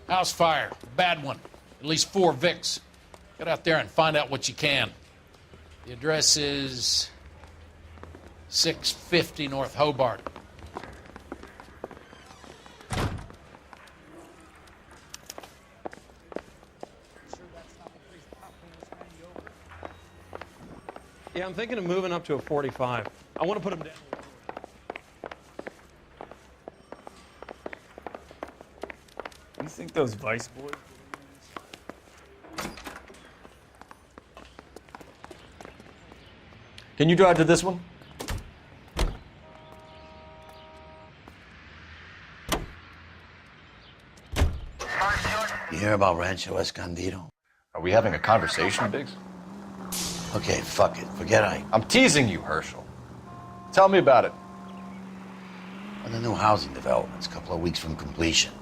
House fire. Bad one. At least 4 Vicks. Get out there and find out what you can. The address is 650 North Hobart. Yeah, I'm thinking of moving up to a 45. I want to put him down. You think those Vice boys? Can you drive to this one? You hear about Rancho Escondido? Are we having a conversation, Biggs? Okay, fuck it. Forget I'm teasing you, Herschel. Tell me about it. Well, the new housing development's a couple of weeks from completion.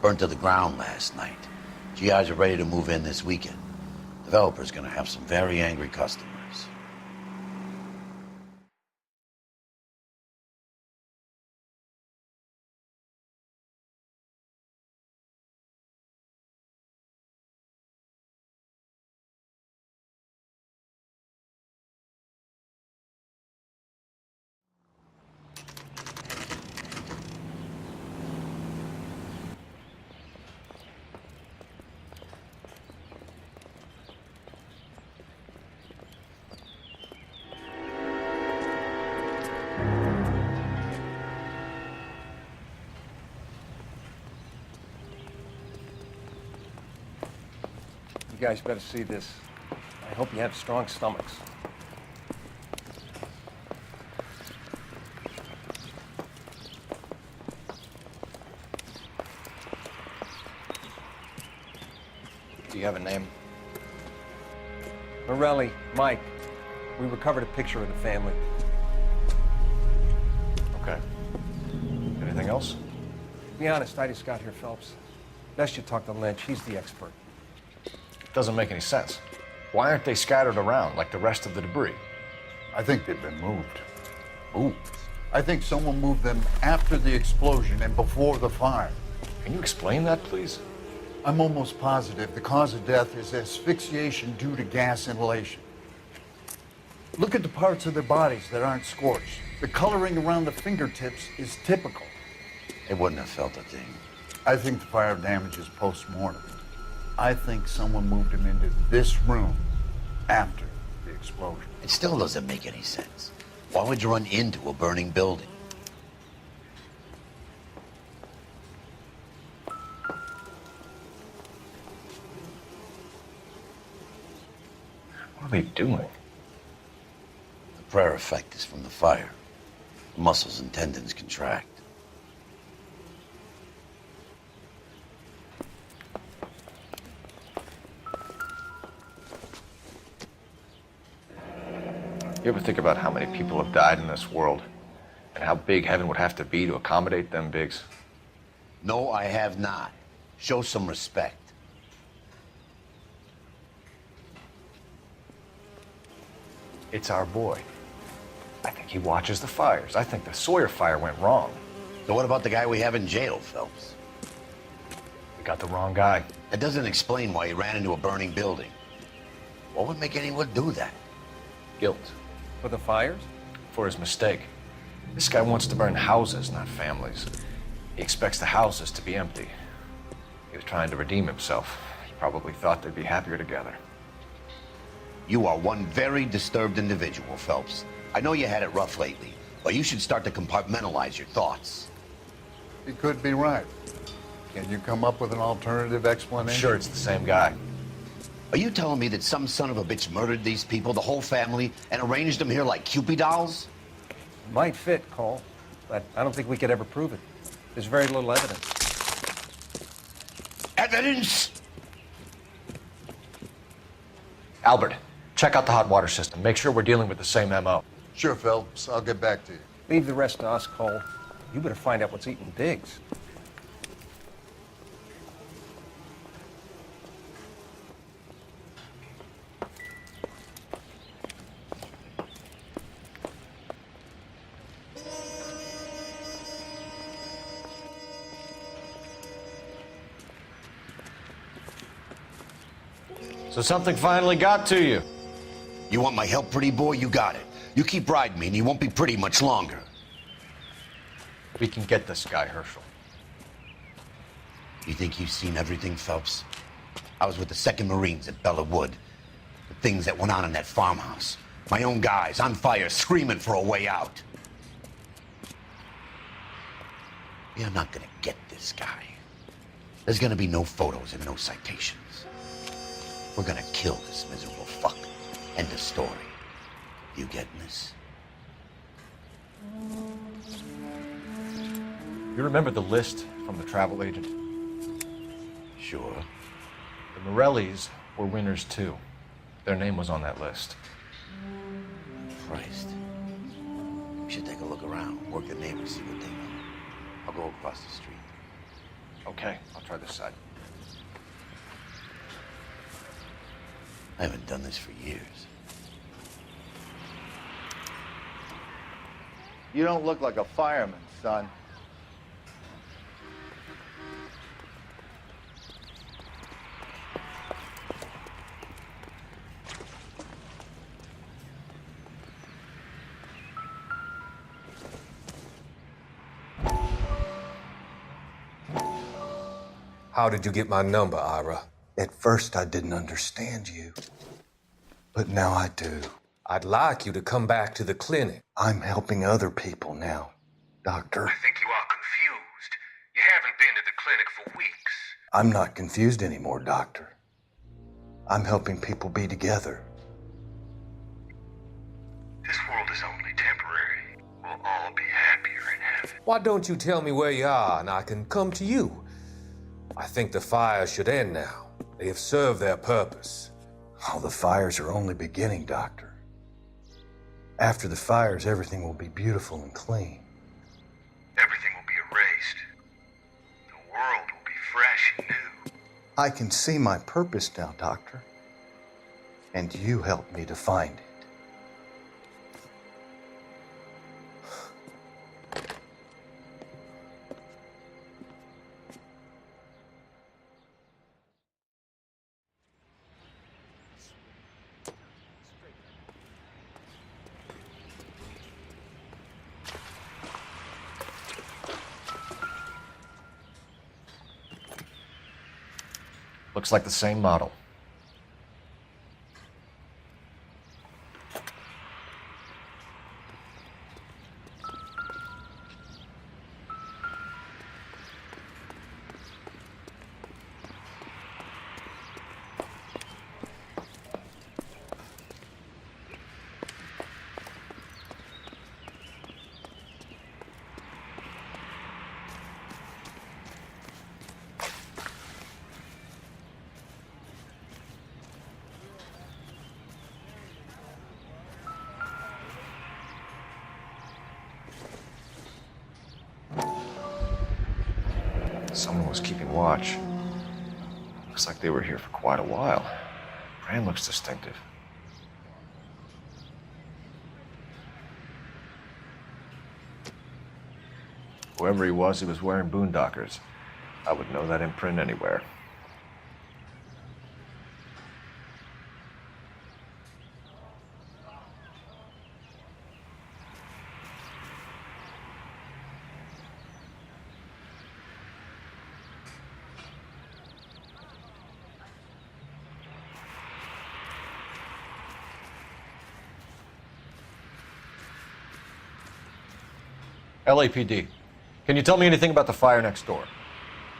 Burnt to the ground last night. GIs are ready to move in this weekend. Developer's gonna have some very angry customers. You guys better see this. I hope you have strong stomachs. Do you have a name? Morelli, Mike. We recovered a picture of the family. Okay. Anything else? Be honest, I just got here, Phelps. Best you talk to Lynch. He's the expert. Doesn't make any sense. Why aren't they scattered around like the rest of the debris? I think they've been moved. Ooh. I think someone moved them after the explosion and before the fire. Can you explain that, please? I'm almost positive the cause of death is asphyxiation due to gas inhalation. Look at the parts of their bodies that aren't scorched. The coloring around the fingertips is typical. They wouldn't have felt a thing. I think the fire damage is post-mortem. I think someone moved him into this room after the explosion. It still doesn't make any sense. Why would you run into a burning building? What are they doing? The prayer effect is from the fire. The muscles and tendons contract. You ever think about how many people have died in this world and how big heaven would have to be to accommodate them, Biggs? No, I have not. Show some respect. It's our boy. I think he watches the fires. I think the Sawyer fire went wrong. So what about the guy we have in jail, Phelps? We got the wrong guy. That doesn't explain why he ran into a burning building. What would make anyone do that? Guilt. For the fires? For his mistake. This guy wants to burn houses, not families. He expects the houses to be empty. He was trying to redeem himself. He probably thought they'd be happier together. You are one very disturbed individual, Phelps. I know you had it rough lately, but you should start to compartmentalize your thoughts. He could be right. Can you come up with an alternative explanation? I'm sure it's the same guy. Are you telling me that some son of a bitch murdered these people, the whole family, and arranged them here like Cupid dolls? Might fit, Cole, but I don't think we could ever prove it. There's very little evidence. Evidence? Albert, check out the hot water system. Make sure we're dealing with the same MO. Sure, Phelps. I'll get back to you. Leave the rest to us, Cole. You better find out what's eating Biggs. So something finally got to you. You want my help, pretty boy? You got it. You keep riding me and you won't be pretty much longer. We can get this guy, Herschel. You think you've seen everything, Phelps? I was with the 2nd Marines at Bella Wood. The things that went on in that farmhouse. My own guys on fire, screaming for a way out. You're not gonna get this guy. There's gonna be no photos and no citations. We're gonna kill this miserable fuck. End of story. You getting this? You remember the list from the travel agent? Sure. The Morellis were winners too. Their name was on that list. Christ. We should take a look around, work the neighbors, see what they know. I'll go across the street. Okay, I'll try this side. I haven't done this for years. You don't look like a fireman, son. How did you get my number, Ira? At first, I didn't understand you, but now I do. I'd like you to come back to the clinic. I'm helping other people now, Doctor. I think you are confused. You haven't been to the clinic for weeks. I'm not confused anymore, Doctor. I'm helping people be together. This world is only temporary. We'll all be happier in heaven. Why don't you tell me where you are and I can come to you? I think the fire should end now. They have served their purpose. Oh, the fires are only beginning, Doctor. After the fires, everything will be beautiful and clean. Everything will be erased. The world will be fresh and new. I can see my purpose now, Doctor. And you helped me to find it. Looks like the same model. Someone was keeping watch. Looks like they were here for quite a while. Brand looks distinctive. Whoever he was wearing boondockers. I would know that imprint anywhere. LAPD, can you tell me anything about the fire next door?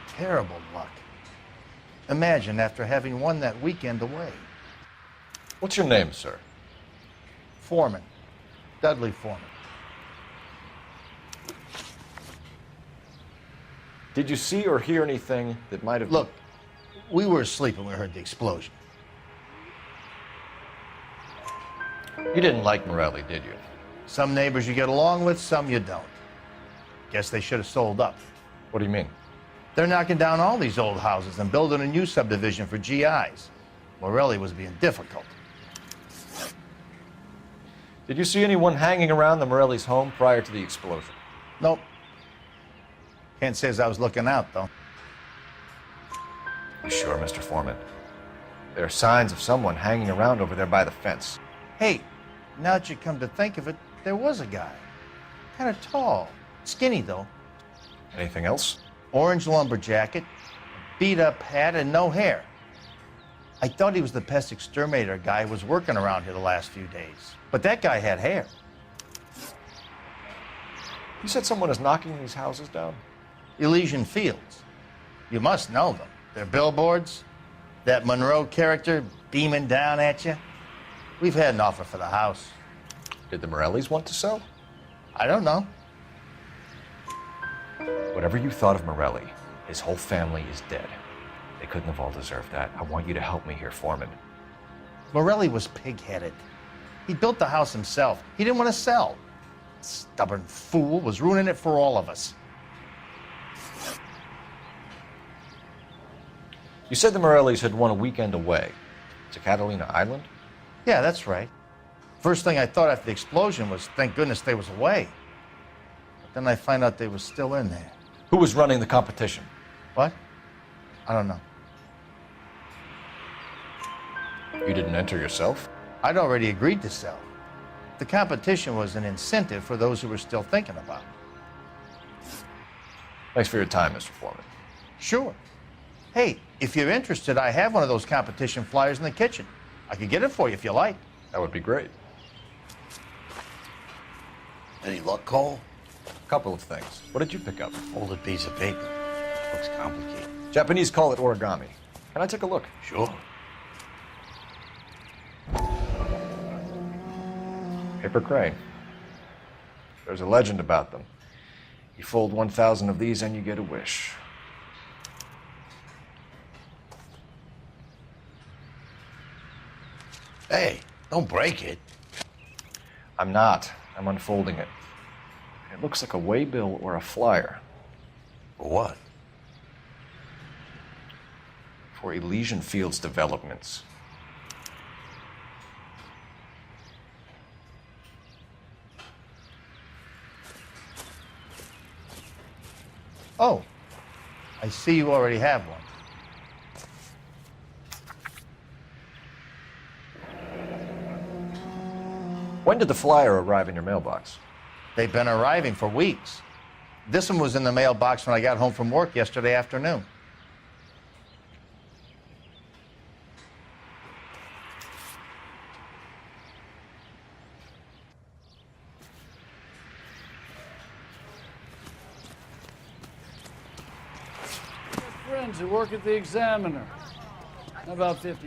Terrible luck. Imagine after having won that weekend away. What's your name, sir? Foreman. Dudley Foreman. Did you see or hear anything that might have... Look, we were asleep when we heard the explosion. You didn't like Morelli, did you? Some neighbors you get along with, some you don't. Guess they should have sold up. What do you mean? They're knocking down all these old houses and building a new subdivision for GIs. Morelli was being difficult. Did you see anyone hanging around the Morelli's home prior to the explosion? Nope. Can't say as I was looking out, though. You sure, Mr. Foreman? There are signs of someone hanging around over there by the fence. Hey, now that you come to think of it, there was a guy. Kind of tall. Skinny, though. Anything else? Orange lumber jacket, beat-up hat, and no hair. I thought he was the pest exterminator guy who was working around here the last few days. But that guy had hair. You said someone is knocking these houses down? Elysian Fields. You must know them. They're billboards. That Monroe character beaming down at you. We've had an offer for the house. Did the Morellis want to sell? I don't know. Whatever you thought of Morelli, his whole family is dead. They couldn't have all deserved that. I want you to help me here, Foreman. Morelli was pig-headed. He built the house himself. He didn't want to sell. Stubborn fool was ruining it for all of us. You said the Morellis had won a weekend away to Catalina Island? Yeah, that's right. First thing I thought after the explosion was, thank goodness they was away. But then I find out they was still in there. Who was running the competition? What? I don't know. You didn't enter yourself? I'd already agreed to sell. The competition was an incentive for those who were still thinking about it. Thanks for your time, Mr. Foreman. Sure. Hey, if you're interested, I have one of those competition flyers in the kitchen. I could get it for you if you like. That would be great. Any luck, Cole? A couple of things. What did you pick up? Folded piece of paper. Looks complicated. Japanese call it origami. Can I take a look? Sure. Paper crane. There's a legend about them. You fold 1,000 of these and you get a wish. Hey, don't break it. I'm not. I'm unfolding it. It looks like a waybill or a flyer. For what? For Elysian Fields developments. Oh, I see you already have one. When did the flyer arrive in your mailbox? They've been arriving for weeks. This one was in the mailbox when I got home from work yesterday afternoon. Friends who work at the Examiner. About $50.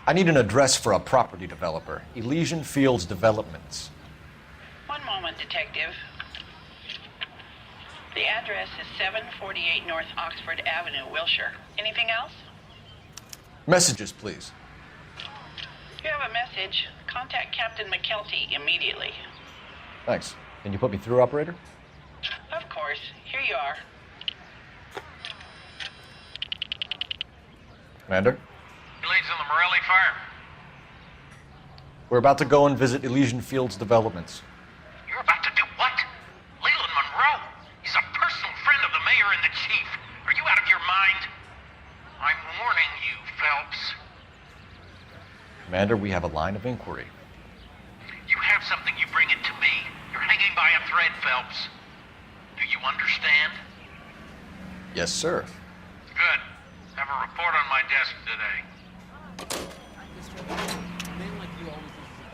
I need an address for a property developer. Elysian Fields Developments. One moment, Detective. The address is 748 North Oxford Avenue, Wilshire. Anything else? Messages, please. If you have a message, contact Captain McKelty immediately. Thanks. Can you put me through, operator? Of course. Here you are. Commander? Leads on the Morelli fire. We're about to go and visit Elysian Fields Developments. You're about to do what? Leland Monroe. He's a personal friend of the mayor and the chief. Are you out of your mind? I'm warning you, Phelps. Commander, we have a line of inquiry. You have something, you bring it to me. You're hanging by a thread, Phelps. Do you understand? Yes, sir. Good. Have a report on my desk today.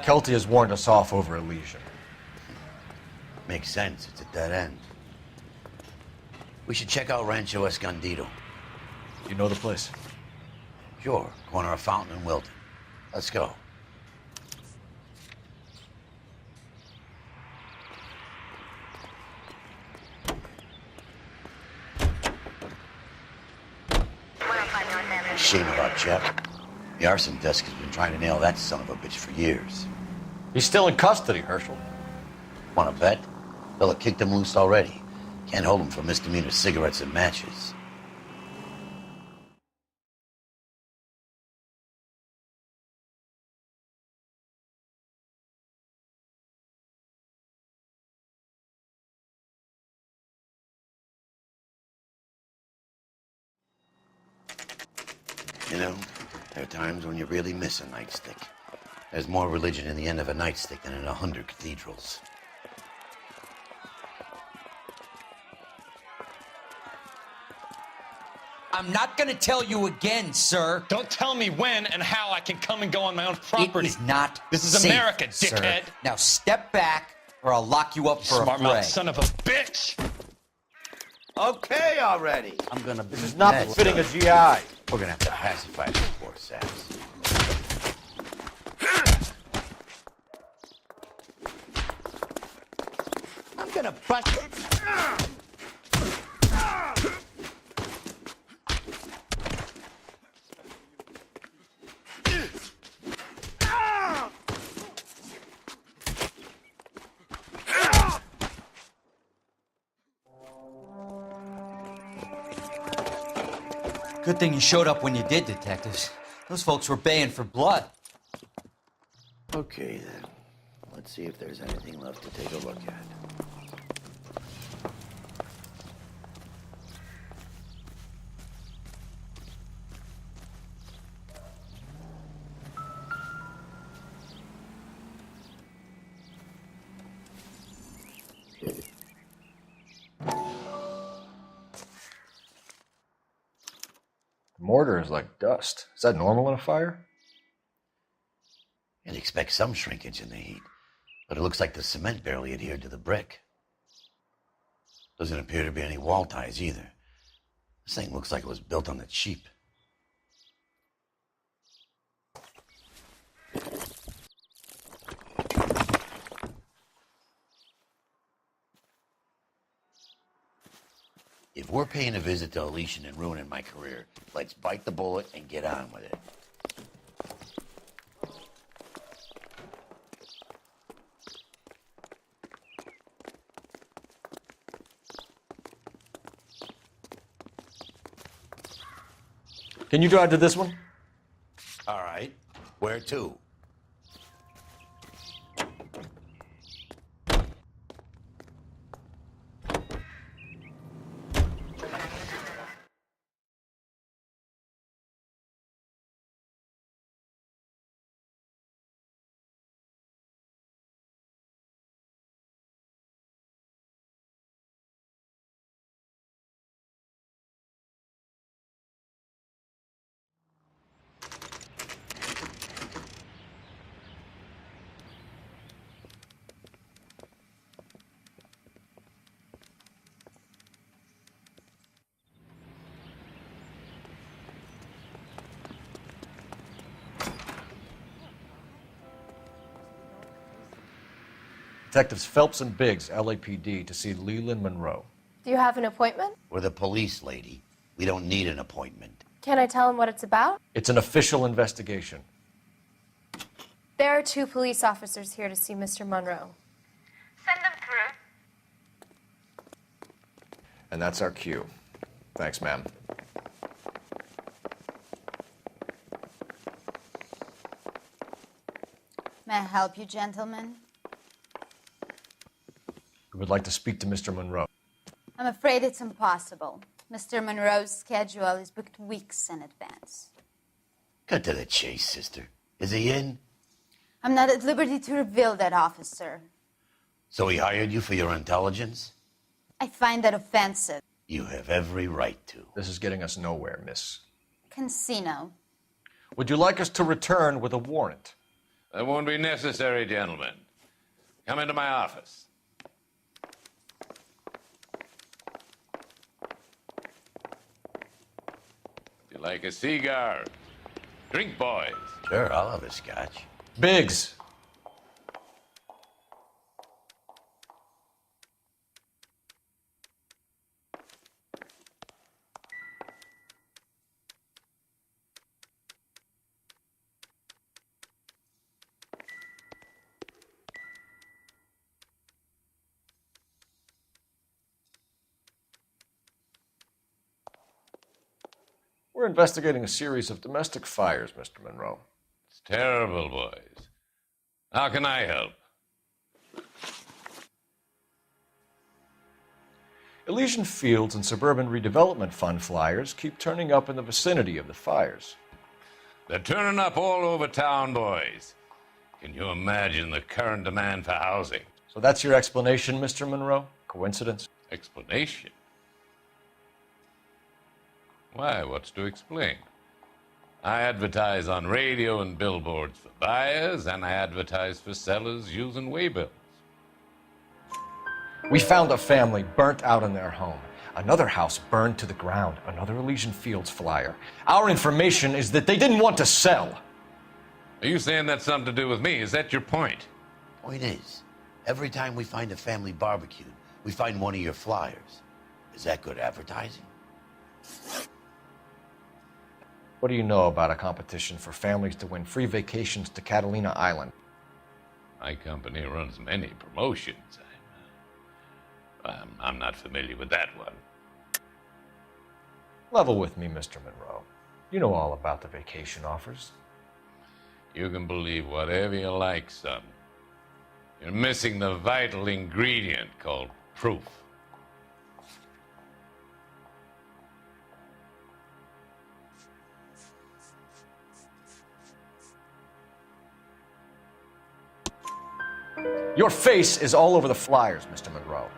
Kelty has warned us off over Elysian. Makes sense. It's a dead end. We should check out Rancho Escondido. You know the place? Sure. Corner of Fountain and Wilton. Let's go. Shame about Jeff. The arson desk has been trying to nail that son of a bitch for years. He's still in custody, Herschel. Want to bet? Fella kicked him loose already. Can't hold him for misdemeanor cigarettes and matches. You know, there are times when you really miss a nightstick. There's more religion in the end of a nightstick than in 100 cathedrals. I'm not gonna tell you again, sir. Don't tell me when and how I can come and go on my own property. It is not This is safe, America, sir. dickhead. Now step back, or I'll lock you up for Smart a fray. mouth son of a bitch. Okay already. I'm gonna be. This is not befitting a GI. We're gonna have to pacify these poor saps. I'm gonna bust. Good thing you showed up when you did, detectives. Those folks were baying for blood. Okay then. Let's see if there's anything left to take a look at. Mortar is like dust. Is that normal in a fire? You'd expect some shrinkage in the heat, but it looks like the cement barely adhered to the brick. Doesn't appear to be any wall ties either. This thing looks like it was built on the cheap. If we're paying a visit to Elysian and ruining my career, let's bite the bullet and get on with it. Can you drive to this one? All right. Where to? Detectives Phelps and Biggs, LAPD, to see Leland Monroe. Do you have an appointment? We're the police, lady. We don't need an appointment. Can I tell him what it's about? It's an official investigation. There are 2 police officers here to see Mr. Monroe. Send them through. And that's our cue. Thanks, ma'am. May I help you, gentlemen? We would like to speak to Mr. Monroe. I'm afraid it's impossible. Mr. Monroe's schedule is booked weeks in advance. Cut to the chase, sister. Is he in? I'm not at liberty to reveal that, officer. So he hired you for your intelligence? I find that offensive. You have every right to. This is getting us nowhere, miss. Casino. Would you like us to return with a warrant? That won't be necessary, gentlemen. Come into my office. If you like a cigar, drink, boys. Sure, I'll have a scotch. Biggs. We're investigating a series of domestic fires, Mr. Monroe. It's terrible, boys. How can I help? Elysian Fields and Suburban Redevelopment Fund flyers keep turning up in the vicinity of the fires. They're turning up all over town, boys. Can you imagine the current demand for housing? So that's your explanation, Mr. Monroe? Coincidence? Explanation? Why, what's to explain? I advertise on radio and billboards for buyers, and I advertise for sellers using waybills. We found a family burnt out in their home. Another house burned to the ground. Another Elysian Fields flyer. Our information is that they didn't want to sell. Are you saying that's something to do with me? Is that your point? Point is, every time we find a family barbecued, we find one of your flyers. Is that good advertising? What do you know about a competition for families to win free vacations to Catalina Island? My company runs many promotions. I'm not familiar with that one. Level with me, Mr. Monroe. You know all about the vacation offers. You can believe whatever you like, son. You're missing the vital ingredient called proof. Your face is all over the flyers, Mr. Monroe.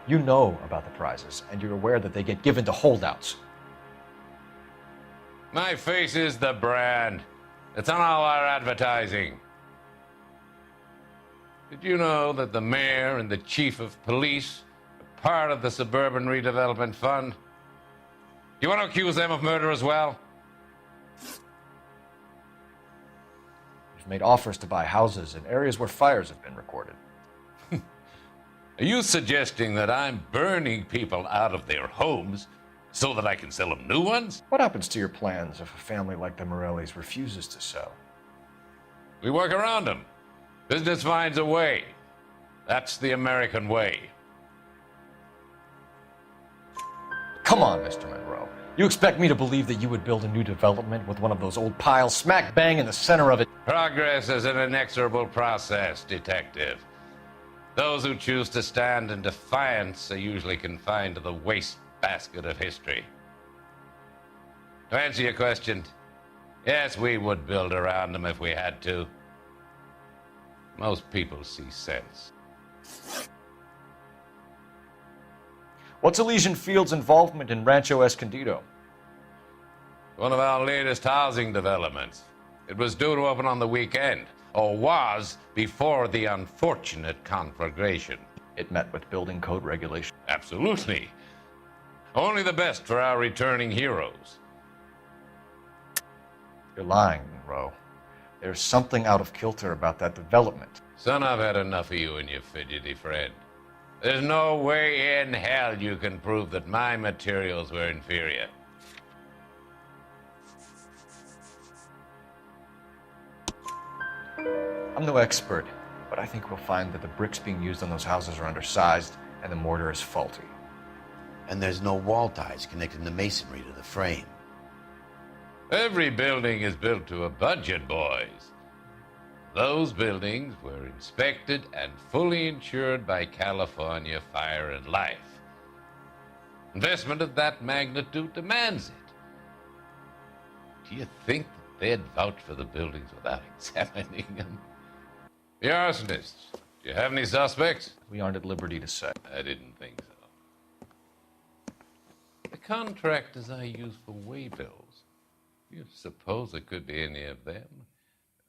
You know about the prizes, and you're aware that they get given to holdouts. My face is the brand. It's on all our advertising. Did you know that the mayor and the chief of police are part of the Suburban Redevelopment Fund? You want to accuse them of murder as well? You've made offers to buy houses in areas where fires have been recorded. Are you suggesting that I'm burning people out of their homes so that I can sell them new ones? What happens to your plans if a family like the Morellis refuses to sell? We work around them. Business finds a way. That's the American way. Come on, Mr. Monroe. You expect me to believe that you would build a new development with one of those old piles smack bang in the center of it? Progress is an inexorable process, detective. Those who choose to stand in defiance are usually confined to the wastebasket of history. To answer your question, yes, we would build around them if we had to. Most people see sense. What's Elysian Fields' involvement in Rancho Escondido? One of our latest housing developments. It was due to open on the weekend, or was before the unfortunate conflagration. It met with building code regulation. Absolutely. Only the best for our returning heroes. You're lying, Monroe. There's something out of kilter about that development. Son, I've had enough of you and your fidgety friend. There's no way in hell you can prove that my materials were inferior. I'm no expert, but I think we'll find that the bricks being used on those houses are undersized and the mortar is faulty. And there's no wall ties connecting the masonry to the frame. Every building is built to a budget, boys. Those buildings were inspected and fully insured by California Fire and Life. Investment of that magnitude demands it. Do you think that they'd vouch for the buildings without examining them? The arsonists, do you have any suspects? We aren't at liberty to say. I didn't think so. The contractors I use for waybills, you suppose it could be any of them?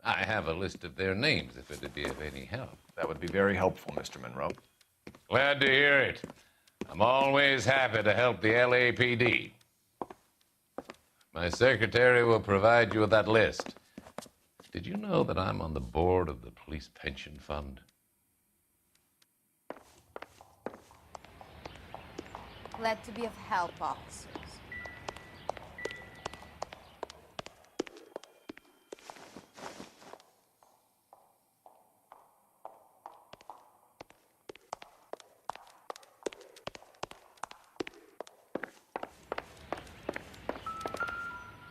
I have a list of their names if it'd be of any help. That would be very helpful, Mr. Monroe. Glad to hear it. I'm always happy to help the LAPD. My secretary will provide you with that list. Did you know that I'm on the board of the Police Pension Fund? Glad to be of help, officers.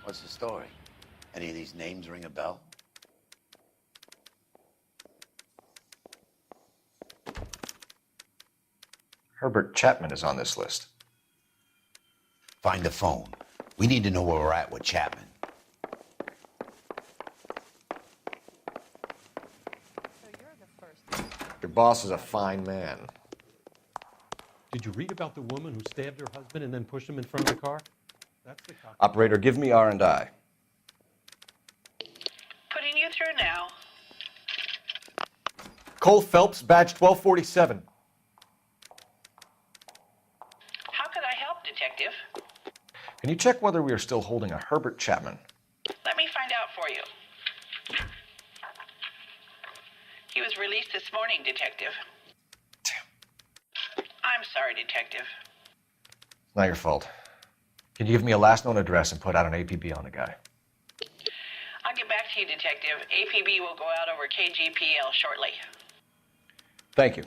What's the story? Any of these names ring a bell? Herbert Chapman is on this list. Find the phone. We need to know where we're at with Chapman. Your boss is a fine man. Did you read about the woman who stabbed her husband and then pushed him in front of the car? That's the cop. Operator, give me R&I. Putting you through now. Cole Phelps, badge 1247. How could I help, Detective? Can you check whether we are still holding a Herbert Chapman? Let me find out for you. He was released this morning, Detective. I'm sorry, Detective. It's not your fault. Can you give me a last known address and put out an APB on the guy? I'll get back to you, Detective. APB will go out over KGPL shortly. Thank you.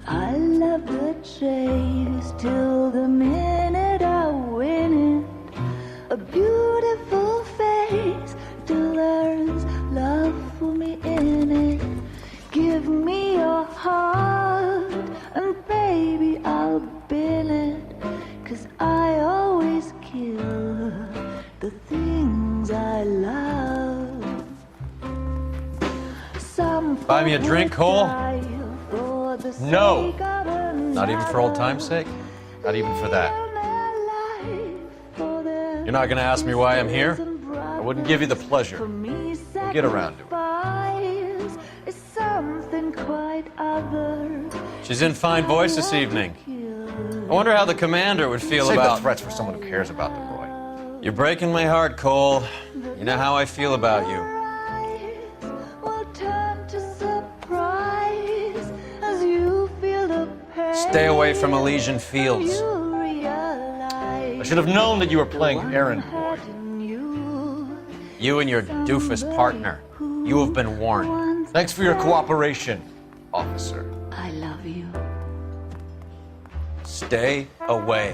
I love the chase till the minute I win it. A beautiful face till there's love for me in it. Give me your heart and baby I'll bill it. 'Cause I always kill the things I love. Some Buy me a drink, Cole? No. Not even for old time's sake? Not even for that. You're not going to ask me why I'm here? I wouldn't give you the pleasure. We'll get around to it. She's in fine voice this evening. I wonder how the commander would feel Save about... the threats for someone who cares about them, Roy. You're breaking my heart, Cole. You know how I feel about you. Stay away from Elysian Fields. I should have known that you were playing errand boy. You and your doofus partner. You have been warned. Thanks for your cooperation, officer. I love you. Stay away.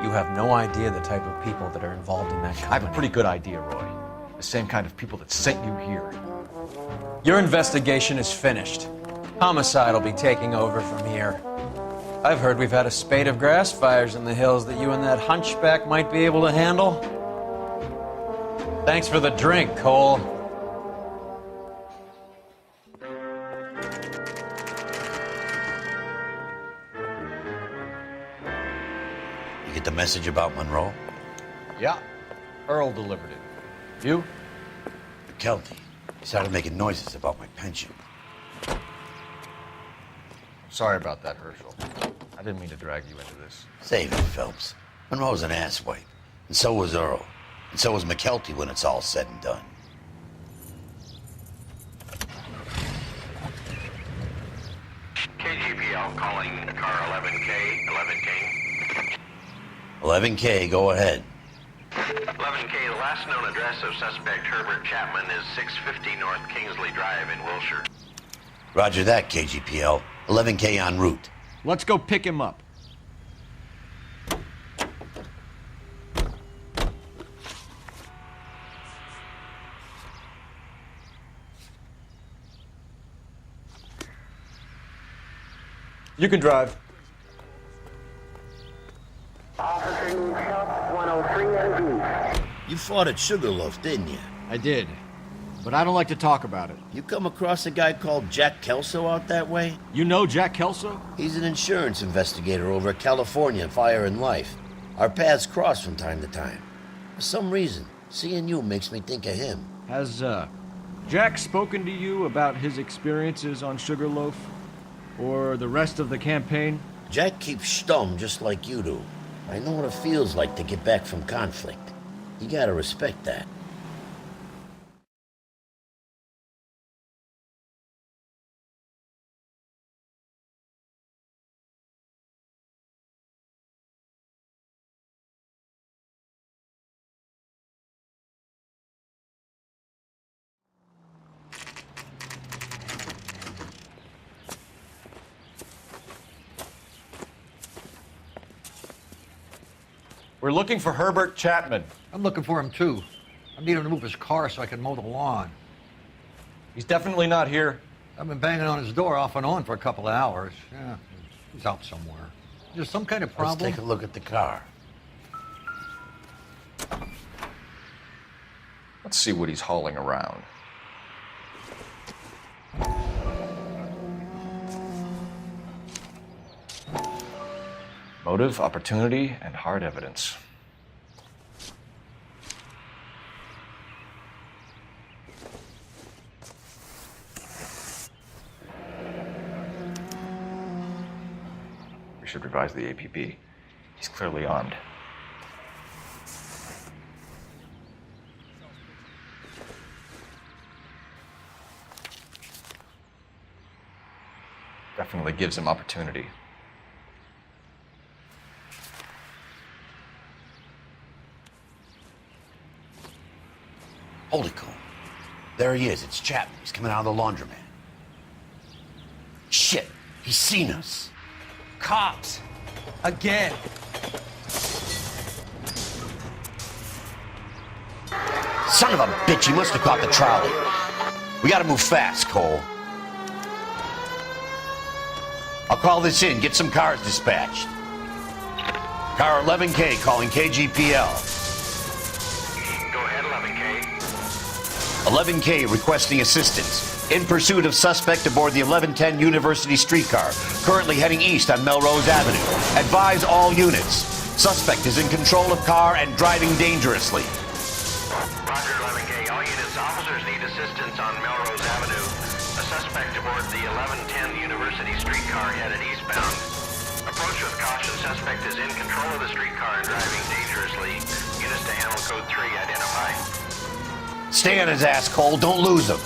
You have no idea the type of people that are involved in that company. I have a pretty good idea, Roy. The same kind of people that sent you here. Your investigation is finished. Homicide will be taking over from here. I've heard we've had a spate of grass fires in the hills that you and that hunchback might be able to handle. Thanks for the drink, Cole. You get the message about Monroe? Yeah. Earl delivered it. You? McKelty. He started making noises about my pension. Sorry about that, Herschel. I didn't mean to drag you into this. Save it, Phelps. Monroe's an asswipe. And so was Earl. And so was McKelty when it's all said and done. KGPL calling car 11K, 11K. 11K, go ahead. 11K, the last known address of suspect Herbert Chapman is 650 North Kingsley Drive in Wilshire. Roger that, KGPL. 11K en route. Let's go pick him up. You can drive. You fought at Sugarloaf, didn't you? I did, but I don't like to talk about it. You come across a guy called Jack Kelso out that way? You know Jack Kelso? He's an insurance investigator over at California Fire and Life. Our paths cross from time to time. For some reason, seeing you makes me think of him. Has, Jack spoken to you about his experiences on Sugarloaf? Or the rest of the campaign? Jack keeps stum just like you do. I know what it feels like to get back from conflict. You gotta respect that. We're looking for Herbert Chapman. I'm looking for him, too. I need him to move his car so I can mow the lawn. He's definitely not here. I've been banging on his door off and on for a couple of hours. Yeah, he's out somewhere. There's some kind of problem. Let's take a look at the car. Let's see what he's hauling around. Motive, opportunity, and hard evidence. We should revise the APB. He's clearly armed. Definitely gives him opportunity. Holy cow. There he is. It's Chapman. He's coming out of the laundromat. Shit. He's seen us. Cops. Again. Son of a bitch. He must have caught the trolley. We gotta move fast, Cole. I'll call this in. Get some cars dispatched. Car 11K calling KGPL. Go ahead, 11K. 11K requesting assistance. In pursuit of suspect aboard the 1110 University streetcar, currently heading east on Melrose Avenue. Advise all units. Suspect is in control of car and driving dangerously. Roger, 11K. All units, officers need assistance on Melrose Avenue. A suspect aboard the 1110 University streetcar headed eastbound. Approach with caution. Suspect is in control of the streetcar and driving dangerously. Units to handle code 3 identify. Stay on his ass, Cole. Don't lose him.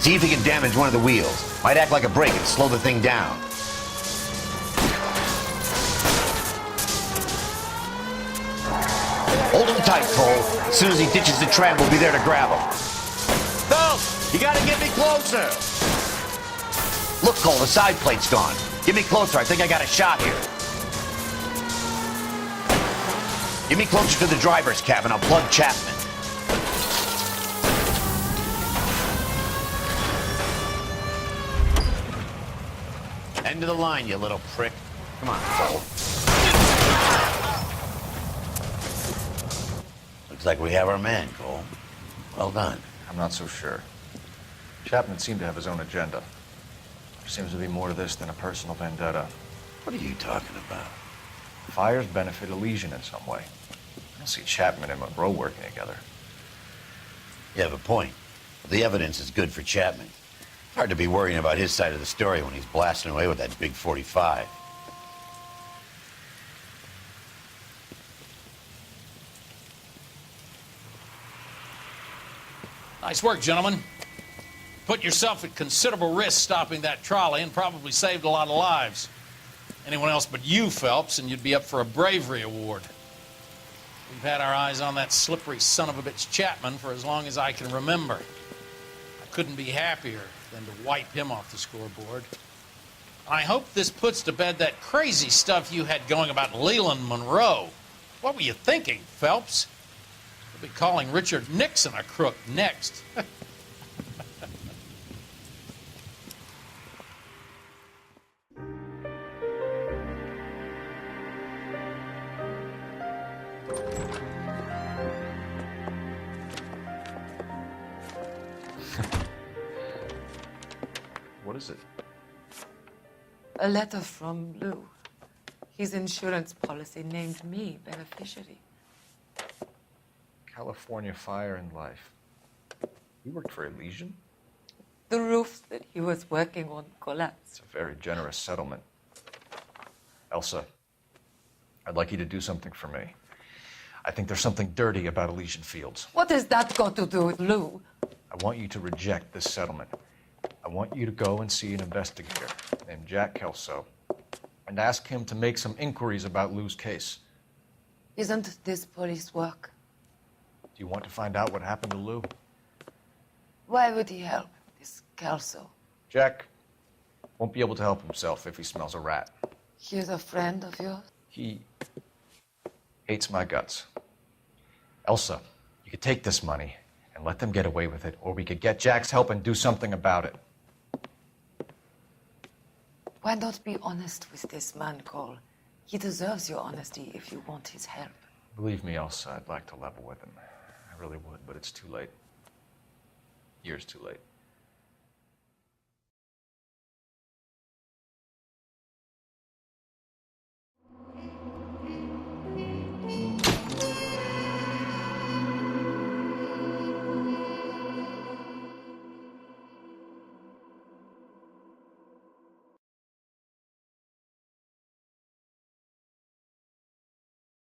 See if he can damage one of the wheels. Might act like a brake and slow the thing down. Hold him tight, Cole. As soon as he ditches the tram, we'll be there to grab him. Phelps, you gotta get me closer. Look, Cole, the side plate's gone. Get me closer. I think I got a shot here. Get me closer to the driver's cabin. I'll plug Chapman. End of the line, you little prick. Come on, Cole. Looks like we have our man, Cole. Well done. I'm not so sure. Chapman seemed to have his own agenda. There seems to be more to this than a personal vendetta. What are you talking about? Fires benefit Elysian in some way. I don't see Chapman and Monroe working together. You have a point. The evidence is good for Chapman. Hard to be worrying about his side of the story when he's blasting away with that big 45. Nice work, gentlemen. Put yourself at considerable risk stopping that trolley and probably saved a lot of lives. Anyone else but you, Phelps, and you'd be up for a bravery award. We've had our eyes on that slippery son of a bitch Chapman for as long as I can remember. I couldn't be happier than to wipe him off the scoreboard. I hope this puts to bed that crazy stuff you had going about Leland Monroe. What were you thinking, Phelps? We'll be calling Richard Nixon a crook next. What is it? A letter from Lou. His insurance policy named me beneficiary. California Fire and Life. He worked for Elysian? The roofs that he was working on collapsed. It's a very generous settlement. Elsa, I'd like you to do something for me. I think there's something dirty about Elysian Fields. What has that got to do with Lou? I want you to reject this settlement. I want you to go and see an investigator named Jack Kelso and ask him to make some inquiries about Lou's case. Isn't this police work? Do you want to find out what happened to Lou? Why would he help this Kelso? Jack won't be able to help himself if he smells a rat. He's a friend of yours? He hates my guts. Elsa, you could take this money and let them get away with it, or we could get Jack's help and do something about it. Why not be honest with this man, Cole? He deserves your honesty if you want his help. Believe me, Elsa, I'd like to level with him. I really would, but it's too late. Years too late.